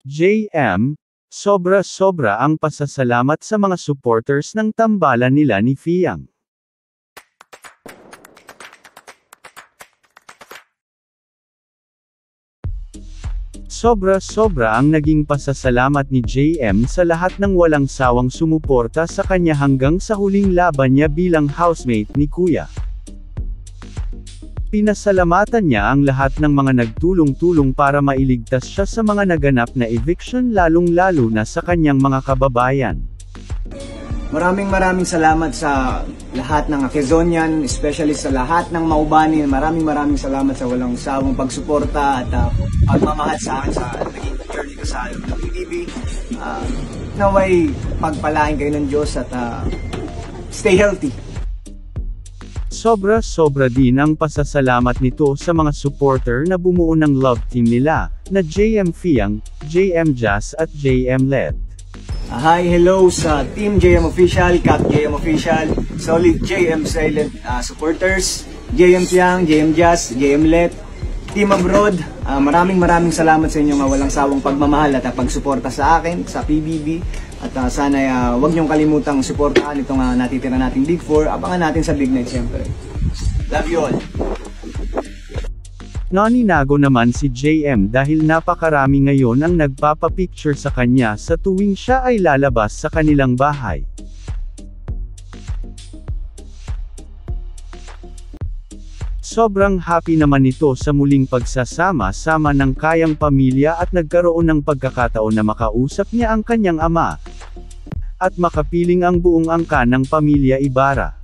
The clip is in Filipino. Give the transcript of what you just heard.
JM, sobra-sobra ang pasasalamat sa mga supporters ng tambalan nila ni Fiang. Sobra-sobra ang naging pasasalamat ni JM sa lahat ng walang sawang sumuporta sa kanya hanggang sa huling laban niya bilang housemate ni Kuya. Pinasalamatan niya ang lahat ng mga nagtulong-tulong para mailigtas siya sa mga naganap na eviction lalong-lalo na sa kanyang mga kababayan. Maraming salamat sa lahat ng Quezonian, especially sa lahat ng Maubani. Maraming salamat sa walang sawang pagsuporta at pagmamahal sa akin sa naging journey ko sa PBB. Naway pagpalain kayo ng Diyos at stay healthy. Sobra-sobra din ang pasasalamat nito sa mga supporter na bumuo ng love team nila, na JM Fiang, JM Jazz at JM Let. Hi, hello sa Team JM Official, Cap JM Official, solid JM Silent supporters, JM Fiang, JM Jazz, JM Let, Team Abroad. Maraming salamat sa inyong walang sawang pagmamahal at pagsuporta sa akin, sa PBB. At sana huwag niyong kalimutang suportahan itong natitira nating Big 4. Abangan natin sa Big Night siyempre. Love you all. Naninago naman si JM dahil napakarami ngayon ang nagpapapicture sa kanya sa tuwing siya ay lalabas sa kanilang bahay. Sobrang happy naman ito sa muling pagsasama-sama ng kayang pamilya at nagkaroon ng pagkakataon na makausap niya ang kanyang ama at makapiling ang buong angkan ng pamilya Ibarra.